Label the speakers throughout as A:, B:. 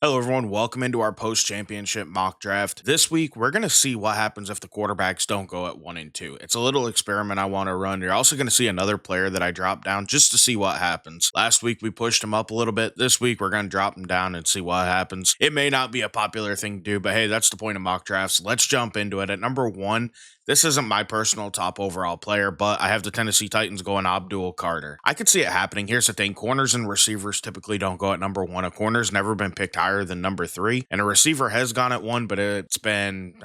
A: Hello, everyone. Welcome into our post championship mock draft. This week, we're going to see what happens if the quarterbacks don't go at 1 and 2. It's a little experiment I want to run. You're also going to see another player that I dropped down just to see what happens. Last week, we pushed him up a little bit. This week, we're going to drop him down and see what happens. It may not be a popular thing to do, but hey, that's the point of mock drafts. Let's jump into it. At number one, this isn't my personal top overall player, but I have the Tennessee Titans going Abdul Carter. I could see it happening. Here's the thing: corners and receivers typically don't go at number one. A corner's never been picked higher than number three, and a receiver has gone at one, but it's been,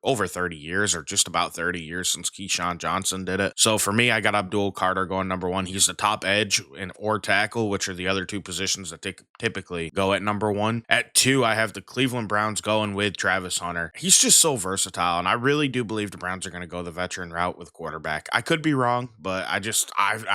A: over 30 years or just about 30 years since Keyshawn Johnson did it. So for me, I got Abdul Carter going number one. He's the top edge and or tackle, which are the other two positions that typically go at number one. At two, I have the Cleveland Browns going with Travis Hunter. He's just so versatile, and I really do believe the Browns are going to go the veteran route with quarterback. I could be wrong, but I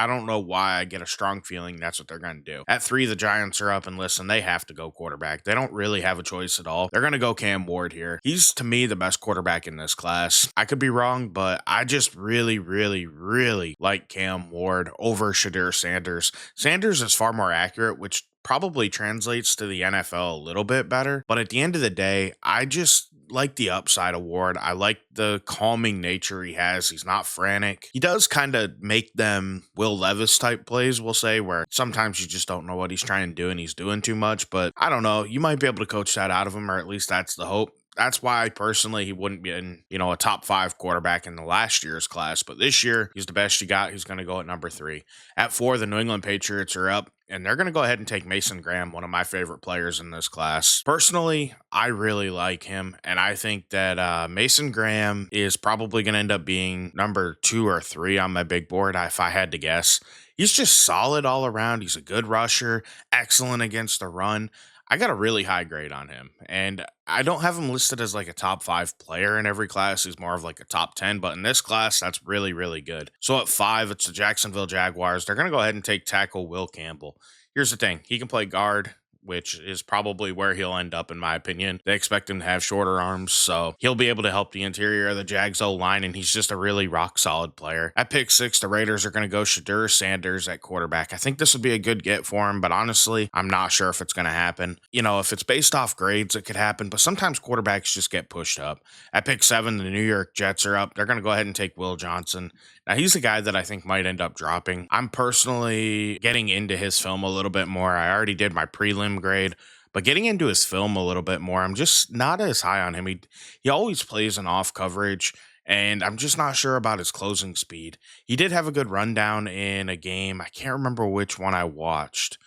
A: don't know why I get a strong feeling that's what they're going to do. At three, the Giants are up, and listen, they have to go quarterback. They don't really have a choice at all. They're going to go Cam Ward here. He's, to me, the best quarterback in this class. I could be wrong, but I just really, really, really like Cam Ward over Shadir Sanders. Sanders is far more accurate, which probably translates to the NFL a little bit better. But at the end of the day, I just like the upside award. I like the calming nature he has. He's not frantic. He does kind of make them Will Levis type plays, we'll say, where sometimes you just don't know what he's trying to do and he's doing too much. But I don't know. You might be able to coach that out of him, or at least that's the hope. That's why personally he wouldn't be in, a top five quarterback in the last year's class. But this year, he's the best you got. He's going to go at number three. At four, the New England Patriots are up, and they're going to go ahead and take Mason Graham, one of my favorite players in this class. Personally, I really like him, and I think that Mason Graham is probably going to end up being number two or three on my big board, if I had to guess. He's just solid all around. He's a good rusher, excellent against the run. I got a really high grade on him, and I don't have him listed as like a top five player in every class. He's more of like a top 10, but in this class, that's really, really good. So at five, it's the Jacksonville Jaguars. They're going to go ahead and take tackle Will Campbell. Here's the thing: he can play guard, which is probably where he'll end up, in my opinion. They expect him to have shorter arms, so he'll be able to help the interior of the Jags O line, and he's just a really rock solid player. At pick six, the Raiders are going to go Shadur Sanders at quarterback. I think this would be a good get for him, but honestly, I'm not sure if it's going to happen. If it's based off grades, it could happen, but sometimes quarterbacks just get pushed up. At pick seven, the New York Jets are up. They're going to go ahead and take Will Johnson. Now, he's a guy that I think might end up dropping. I'm personally getting into his film a little bit more. I already did my prelim grade, but getting into his film a little bit more, I'm just not as high on him. He always plays an off coverage, and I'm just not sure about his closing speed. He did have a good rundown in a game. I can't remember which one I watched,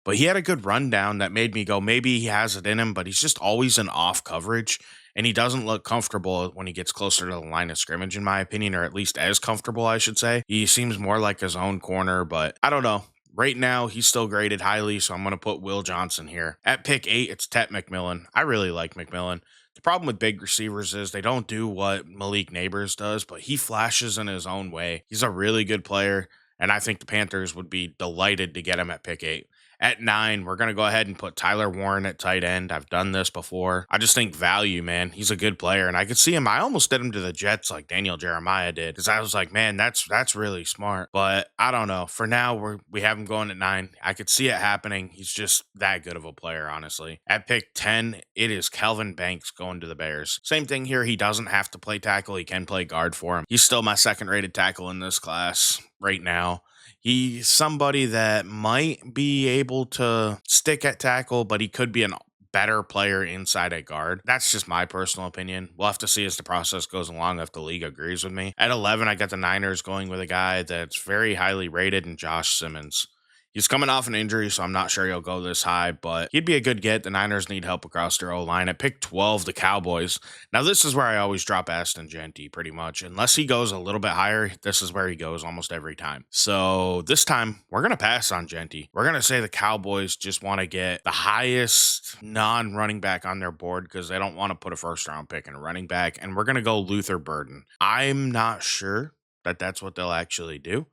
A: but he had a good rundown that made me go, maybe he has it in him, but he's just always in off coverage. And he doesn't look comfortable when he gets closer to the line of scrimmage, in my opinion, or at least as comfortable, I should say. He seems more like his own corner, but I don't know. Right now, he's still graded highly, so I'm going to put Will Johnson here. At pick eight, it's Tet McMillan. I really like McMillan. The problem with big receivers is they don't do what Malik Neighbors does, but he flashes in his own way. He's a really good player, and I think the Panthers would be delighted to get him at pick eight. At nine, we're going to go ahead and put Tyler Warren at tight end. I've done this before. I just think value, man. He's a good player, and I could see him. I almost did him to the Jets like Daniel Jeremiah did, because I was like, man, that's really smart. But I don't know. For now, we have him going at nine. I could see it happening. He's just that good of a player, honestly. At pick 10, it is Calvin Banks going to the Bears. Same thing here. He doesn't have to play tackle. He can play guard for him. He's still my second rated tackle in this class right now. He's somebody that might be able to stick at tackle, but he could be a better player inside at guard. That's just my personal opinion. We'll have to see as the process goes along if the league agrees with me. At 11, I got the Niners going with a guy that's very highly rated in Josh Simmons. He's coming off an injury, so I'm not sure he'll go this high, but he'd be a good get. The Niners need help across their O-line. At pick 12, the Cowboys. Now, this is where I always drop Aston Genty, pretty much. Unless he goes a little bit higher, this is where he goes almost every time. So this time, we're going to pass on Genty. We're going to say the Cowboys just want to get the highest non-running back on their board because they don't want to put a first-round pick in a running back, and we're going to go Luther Burden. I'm not sure that that's what they'll actually do.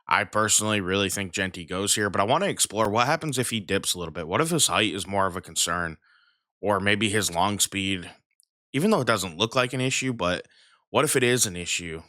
A: I personally really think Genty goes here, but I want to explore what happens if he dips a little bit. What if his height is more of a concern, or maybe his long speed, even though it doesn't look like an issue, but what if it is an issue?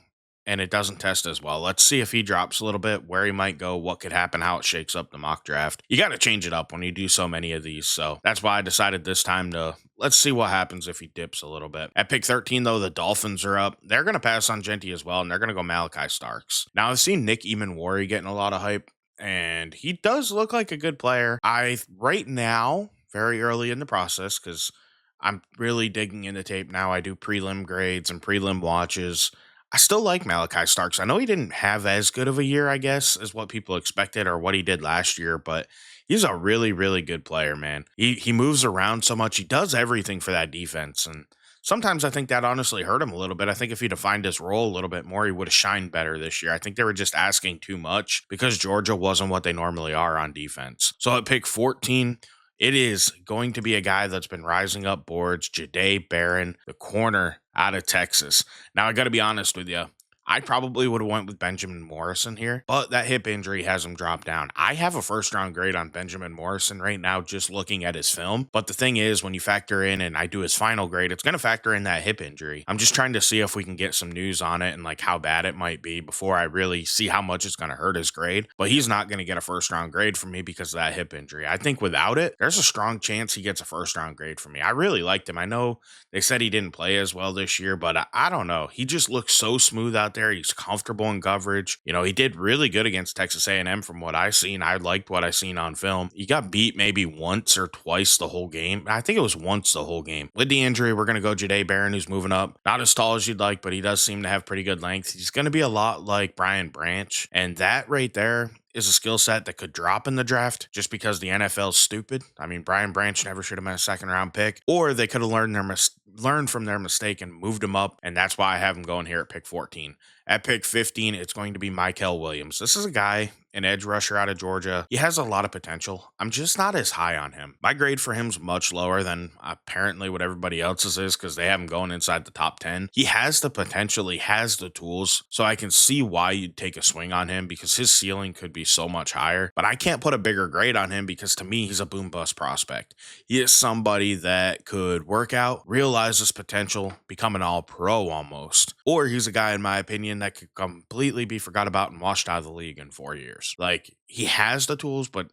A: and it doesn't test as well. Let's see if he drops a little bit, where he might go, what could happen, how it shakes up the mock draft. You got to change it up when you do so many of these. So that's why I decided this time to let's see what happens if he dips a little bit. At pick 13, though, the Dolphins are up. They're going to pass on Genty as well, and they're going to go Malachi Starks. Now, I've seen Nick Eamon getting a lot of hype, and he does look like a good player. Right now, very early in the process, because I'm really digging into tape now. I do prelim grades and prelim watches. I still like Malachi Starks. I know he didn't have as good of a year, I guess, as what people expected or what he did last year, but he's a really, really good player, man. He moves around so much. He does everything for that defense. And sometimes I think that honestly hurt him a little bit. I think if he'd defined his role a little bit more, he would have shined better this year. I think they were just asking too much because Georgia wasn't what they normally are on defense. So at pick 14, it is going to be a guy that's been rising up boards, Jahdae Barron, the corner out of Texas. Now, I got to be honest with you. I probably would have went with Benjamin Morrison here, but that hip injury has him drop down. I have a first round grade on Benjamin Morrison right now, just looking at his film. But the thing is, when you factor in and I do his final grade, it's going to factor in that hip injury. I'm just trying to see if we can get some news on it and like how bad it might be before I really see how much it's going to hurt his grade. But he's not going to get a first round grade from me because of that hip injury. I think without it, there's a strong chance he gets a first round grade from me. I really liked him. I know they said he didn't play as well this year, but I don't know. He just looks so smooth out there. He's comfortable in coverage. You know, he did really good against Texas A&M from what I've seen. I liked what I seen on film. He got beat maybe once or twice the whole game. I think it was once the whole game. With the injury, we're going to go Jahdae Barron, who's moving up. Not as tall as you'd like, but he does seem to have pretty good length. He's going to be a lot like Brian Branch. And that right there is a skill set that could drop in the draft just because the NFL's stupid. I mean, Brian Branch never should have been a second round pick, or they could have learned from their mistake and moved him up. And that's why I have him going here at pick 14. At pick 15, it's going to be Mykel Williams. This is a guy, an edge rusher out of Georgia. He has a lot of potential. I'm just not as high on him. My grade for him is much lower than apparently what everybody else's is because they have him going inside the top 10. He has the potential. He has the tools. So I can see why you'd take a swing on him because his ceiling could be so much higher. But I can't put a bigger grade on him because to me, he's a boom bust prospect. He is somebody that could work out, realize his potential, become an all pro almost. Or he's a guy, in my opinion, that could completely be forgot about and washed out of the league in 4 years. Like, he has the tools, but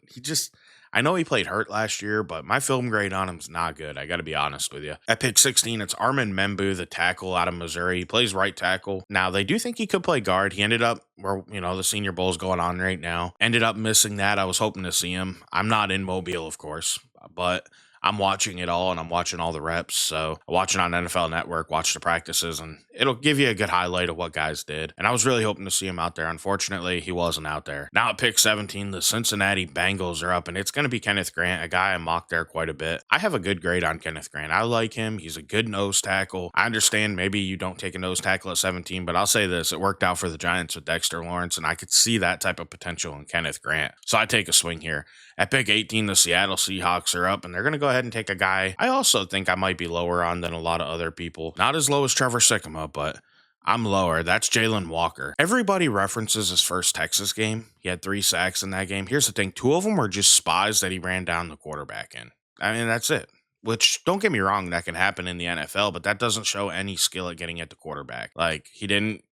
A: I know he played hurt last year, but my film grade on him's not good. I got to be honest with you. At pick 16, it's Armin Membu, the tackle out of Missouri. He plays right tackle. Now, they do think he could play guard. He ended up where, the Senior Bowl is going on right now. Ended up missing that. I was hoping to see him. I'm not in Mobile, of course, but I'm watching it all and I'm watching all the reps. So I watch it on NFL Network, watch the practices, and it'll give you a good highlight of what guys did. And I was really hoping to see him out there. Unfortunately, he wasn't out there. Now at pick 17, the Cincinnati Bengals are up, and it's going to be Kenneth Grant, a guy I mocked there quite a bit. I have a good grade on Kenneth Grant. I like him. He's a good nose tackle. I understand maybe you don't take a nose tackle at 17, but I'll say this. It worked out for the Giants with Dexter Lawrence, and I could see that type of potential in Kenneth Grant. So I take a swing here. At pick 18, the Seattle Seahawks are up, and they're going to go ahead and take a guy I also think I might be lower on than a lot of other people. Not as low as Trevor Sikkema, but I'm lower. That's Jalen Walker. Everybody references his first Texas game. He had 3 sacks in that game. Here's the thing. 2 of them were just spies that he ran down the quarterback in. I mean, that's it. Which, don't get me wrong, that can happen in the NFL, but that doesn't show any skill at getting at the quarterback. Like, he didn't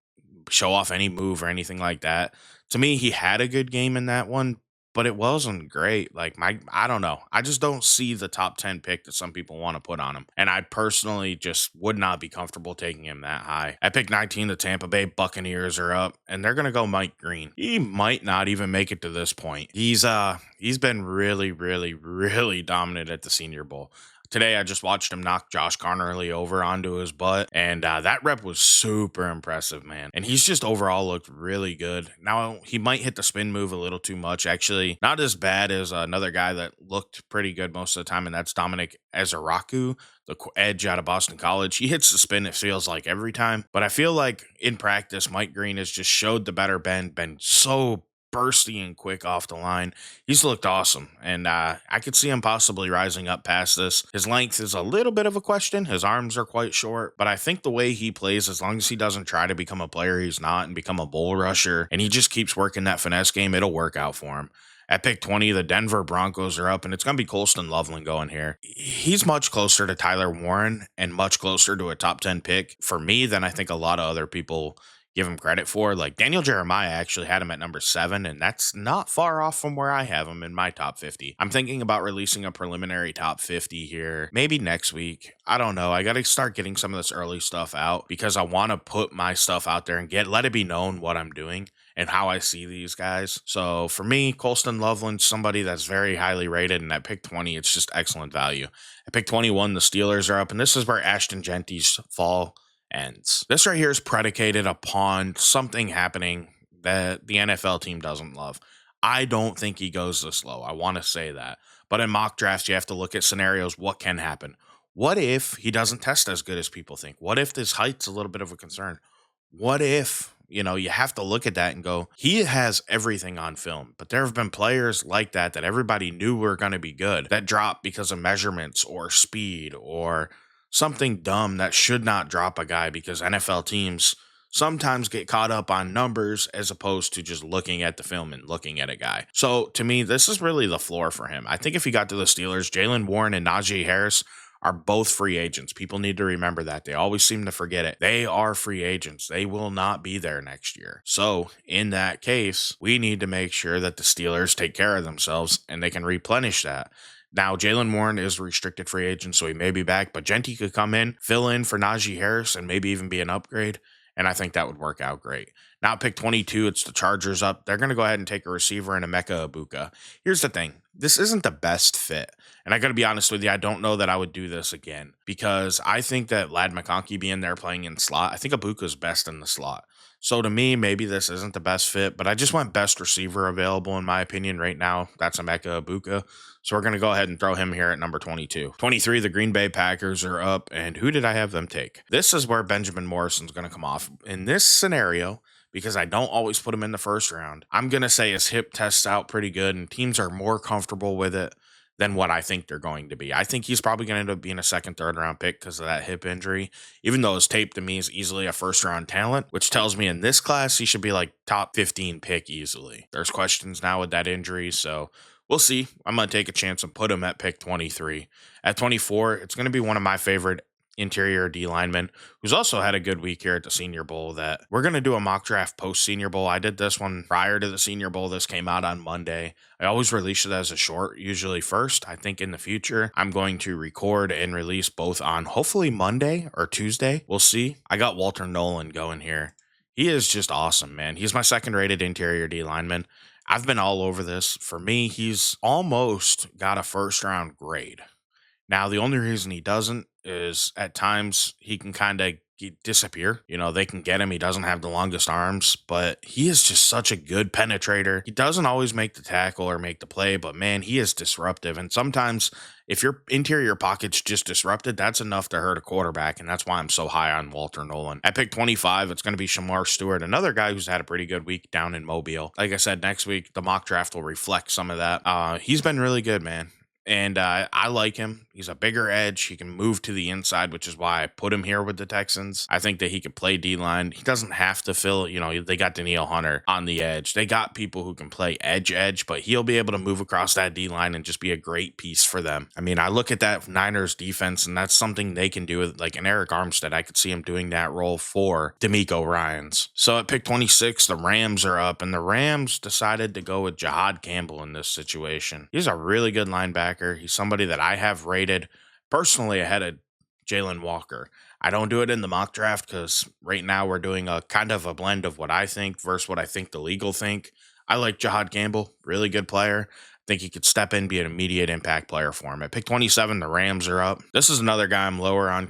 A: show off any move or anything like that. To me, he had a good game in that one, but it wasn't great. Like, I don't know. I just don't see the top 10 pick that some people want to put on him. And I personally just would not be comfortable taking him that high. At pick 19, the Tampa Bay Buccaneers are up, and they're going to go Mike Green. He might not even make it to this point. He's been really, really, really dominant at the Senior Bowl. Today, I just watched him knock Josh Conerly over onto his butt, and that rep was super impressive, man. And he's just overall looked really good. Now, he might hit the spin move a little too much, actually. Not as bad as another guy that looked pretty good most of the time, and that's Dominic Ezeraku, the edge out of Boston College. He hits the spin, it feels like, every time. But I feel like in practice, Mike Green has just showed the better bend, been so bursty and quick off the line. He's looked awesome, and I could see him possibly rising up past this. His length is a little bit of a question. His arms are quite short, but I think the way he plays, as long as he doesn't try to become a player he's not and become a bull rusher, and he just keeps working that finesse game, it'll work out for him. At pick 20, the Denver Broncos are up, and it's going to be Colston Loveland going here. He's much closer to Tyler Warren and much closer to a top 10 pick for me than I think a lot of other people give him credit for. Like Daniel Jeremiah actually had him at number 7, and that's not far off from where I have him in my top 50. I'm thinking about releasing a preliminary top 50 here, maybe next week. I don't know. I got to start getting some of this early stuff out because I want to put my stuff out there and let it be known what I'm doing and how I see these guys. So for me, Colston Loveland's somebody that's very highly rated, and at pick 20, it's just excellent value. At pick 21, the Steelers are up, and this is where Ashton Genty's fall ends. This right here is predicated upon something happening that the NFL team doesn't love. I don't think he goes this low. I want to say that. But in mock drafts, you have to look at scenarios. What can happen? What if he doesn't test as good as people think? What if this height's a little bit of a concern? What if, you have to look at that and go, he has everything on film, but there have been players like that everybody knew were going to be good that drop because of measurements or speed or something dumb that should not drop a guy because NFL teams sometimes get caught up on numbers as opposed to just looking at the film and looking at a guy. So to me, this is really the floor for him. I think if he got to the Steelers, Jalen Warren and Najee Harris are both free agents. People need to remember that. They always seem to forget it. They are free agents. They will not be there next year. So in that case, we need to make sure that the Steelers take care of themselves and they can replenish that. Now, Jalen Warren is a restricted free agent, so he may be back, but Genty could come in, fill in for Najee Harris, and maybe even be an upgrade, and I think that would work out great. Now, pick 22, it's the Chargers up. They're going to go ahead and take a receiver in Emeka Ibuka. Here's the thing. This isn't the best fit, and I got to be honest with you, I don't know that I would do this again, because I think that Lad McConkey being there playing in slot, I think Ibuka's best in the slot. So to me, maybe this isn't the best fit, but I just want best receiver available in my opinion right now. That's Emeka Ibuka. So we're going to go ahead and throw him here at number 22. 23, the Green Bay Packers are up, and who did I have them take? This is where Benjamin Morrison's going to come off. In this scenario, because I don't always put him in the first round, I'm going to say his hip tests out pretty good, and teams are more comfortable with it than what I think they're going to be. I think he's probably going to end up being a second, third round pick because of that hip injury, even though his tape to me is easily a first round talent, which tells me in this class, he should be like top 15 pick easily. There's questions now with that injury, so we'll see. I'm going to take a chance and put him at pick 23. At 24, it's going to be one of my favorite interior D lineman who's also had a good week here at the Senior Bowl that we're going to do a mock draft post Senior Bowl. I did this one prior to the Senior Bowl. This came out on Monday. I always release it as a short, usually first. I think in the future, I'm going to record and release both on hopefully Monday or Tuesday. We'll see. I got Walter Nolan going here. He is just awesome, man. He's my second rated interior D lineman. I've been all over this. For me, he's almost got a first round grade. Now, the only reason he doesn't is at times he can kind of disappear. They can get him. He doesn't have the longest arms, but he is just such a good penetrator. He doesn't always make the tackle or make the play, but man, he is disruptive. And sometimes if your interior pocket's just disrupted, that's enough to hurt a quarterback. And that's why I'm so high on Walter Nolan. At pick 25, it's going to be Shamar Stewart, another guy who's had a pretty good week down in Mobile. Like I said, next week, the mock draft will reflect some of that. He's been really good, man. And I like him. He's a bigger edge. He can move to the inside, which is why I put him here with the Texans. I think that he could play D-line. He doesn't have to fill, they got Danielle Hunter on the edge. They got people who can play edge, but he'll be able to move across that D-line and just be a great piece for them. I mean, I look at that Niners defense, and that's something they can do with, like an Eric Armstead. I could see him doing that role for D'Amico Ryans. So at pick 26, the Rams are up, and the Rams decided to go with Jahad Campbell in this situation. He's a really good linebacker. He's somebody that I have rated personally ahead of Jalen Walker. I don't do it in the mock draft because right now we're doing a kind of a blend of what I think versus what I think the league will think. I like Jahad Campbell, really good player. I think he could step in, be an immediate impact player for him. At pick 27, the Rams are up. This is another guy I'm lower on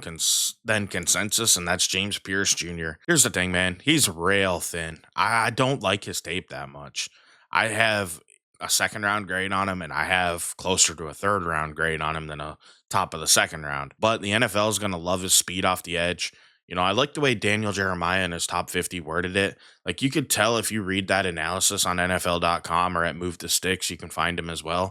A: than consensus, and that's James Pierce Jr. Here's the thing, man. He's rail thin. I don't like his tape that much. I have a second round grade on him, and I have closer to a third round grade on him than a top of the second round. But the NFL is going to love his speed off the edge. I like the way Daniel Jeremiah in his top 50 worded it. Like, you could tell if you read that analysis on NFL.com or at Move the Sticks, you can find him as well.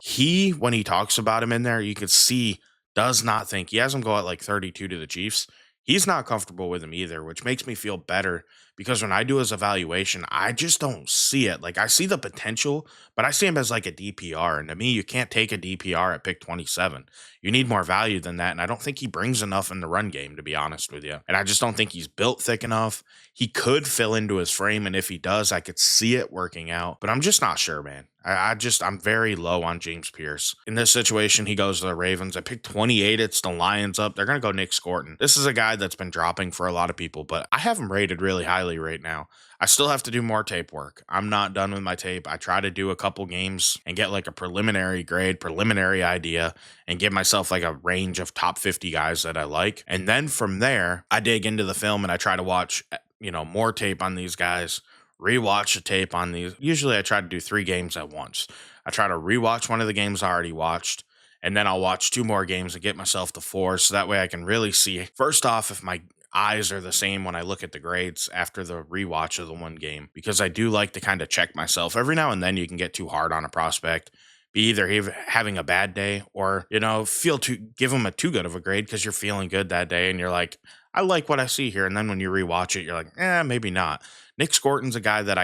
A: When he talks about him in there, you could see, does not think, he has him go at like 32 to the Chiefs. He's not comfortable with him either, which makes me feel better because when I do his evaluation, I just don't see it. Like I see the potential, but I see him as like a DPR. And to me, you can't take a DPR at pick 27. You need more value than that. And I don't think he brings enough in the run game, to be honest with you. And I just don't think he's built thick enough. He could fill into his frame. And if he does, I could see it working out. But I'm just not sure, man. I'm very low on James Pierce. In this situation, he goes to the Ravens. I picked 28. It's the Lions up. They're going to go Nick Scorton. This is a guy that's been dropping for a lot of people, but I have him rated really highly right now. I still have to do more tape work. I'm not done with my tape. I try to do a couple games and get like a preliminary grade, preliminary idea, and give myself like a range of top 50 guys that I like. And then from there, I dig into the film and I try to watch, more tape on these guys, rewatch the tape on these. Usually I try to do 3 games at once. I try to rewatch one of the games I already watched, and then I'll watch 2 more games and get myself to 4. So that way I can really see, first off, if my eyes are the same when I look at the grades after the rewatch of the one game, because I do like to kind of check myself. Every now and then you can get too hard on a prospect, be either having a bad day or, give them a too good of a grade because you're feeling good that day and you're like, I like what I see here. And then when you rewatch it, you're like, maybe not. Nick Scorton's a guy that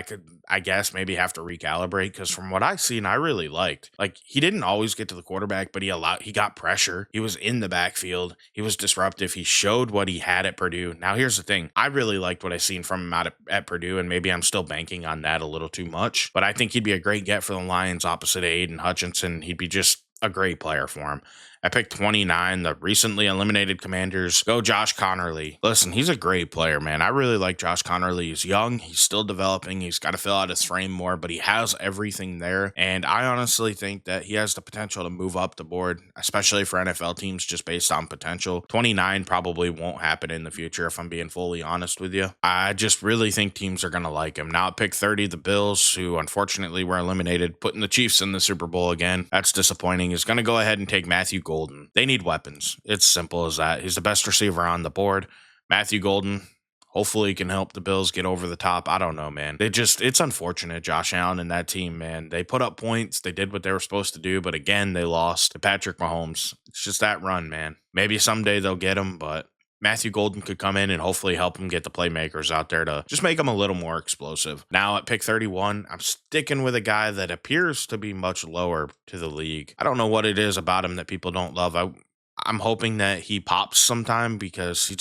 A: I guess, maybe have to recalibrate because from what I seen, I really liked. Like he didn't always get to the quarterback, but he got pressure. He was in the backfield. He was disruptive. He showed what he had at Purdue. Now here's the thing: I really liked what I seen from him at Purdue, and maybe I'm still banking on that a little too much. But I think he'd be a great get for the Lions opposite of Aiden Hutchinson. He'd be just a great player for him. I picked 29, the recently eliminated Commanders. Go Josh Connerly. Listen, he's a great player, man. I really like Josh Connerly. He's young. He's still developing. He's got to fill out his frame more, but he has everything there. And I honestly think that he has the potential to move up the board, especially for NFL teams, just based on potential. 29 probably won't happen in the future, if I'm being fully honest with you. I just really think teams are going to like him. Now at pick 30, the Bills, who unfortunately were eliminated, putting the Chiefs in the Super Bowl again. That's disappointing. Is going to go ahead and take Matthew Golden. They need weapons. It's simple as that. He's the best receiver on the board. Matthew Golden, hopefully can help the Bills get over the top. I don't know, man. It's unfortunate. Josh Allen and that team, man. They put up points. They did what they were supposed to do, but again, they lost to Patrick Mahomes. It's just that run, man. Maybe someday they'll get him, but Matthew Golden could come in and hopefully help him get the playmakers out there to just make him a little more explosive. Now at pick 31, I'm sticking with a guy that appears to be much lower to the league. I don't know what it is about him that people don't love. I'm hoping that he pops sometime because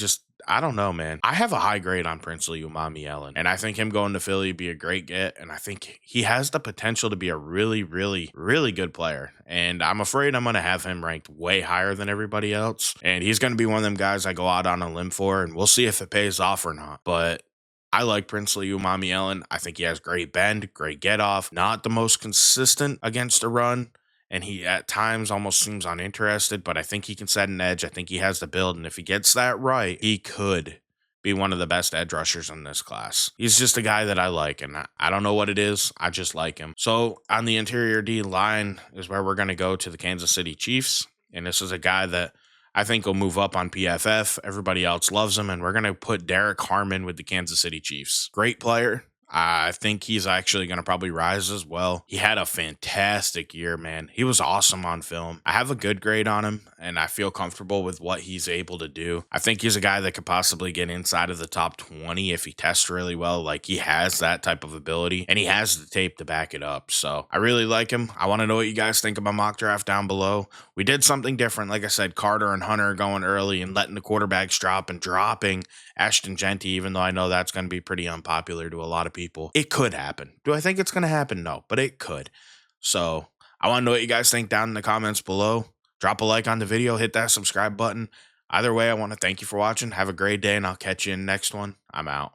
A: I don't know, man. I have a high grade on Princely Umami and I think him going to Philly would be a great get, and I think he has the potential to be a really, really, really good player, and I'm afraid I'm going to have him ranked way higher than everybody else, and he's going to be one of them guys I go out on a limb for, and we'll see if it pays off or not, but I like Princely Umami. I think he has great bend, great get off, not the most consistent against a run, and he at times almost seems uninterested, but I think he can set an edge. I think he has the build, and if he gets that right, he could be one of the best edge rushers in this class. He's just a guy that I like, and I don't know what it is. I just like him. So on the interior D line is where we're going to go to the Kansas City Chiefs, and this is a guy that I think will move up on PFF. Everybody else loves him, and we're going to put Derek Harmon with the Kansas City Chiefs. Great player. I think he's actually going to probably rise as well. He had a fantastic year, man. He was awesome on film. I have a good grade on him, and I feel comfortable with what he's able to do. I think he's a guy that could possibly get inside of the top 20 if he tests really well. Like, he has that type of ability, and he has the tape to back it up. So I really like him. I want to know what you guys think of my mock draft down below. We did something different. Like I said, Carter and Hunter going early and letting the quarterbacks drop and dropping Ashton Genty, even though I know that's going to be pretty unpopular to a lot of people. It could happen. Do I think it's going to happen? No, but it could. So I want to know what you guys think down in the comments below. Drop a like on the video, hit that subscribe button. Either way, I want to thank you for watching. Have a great day, and I'll catch you in the next one. I'm out.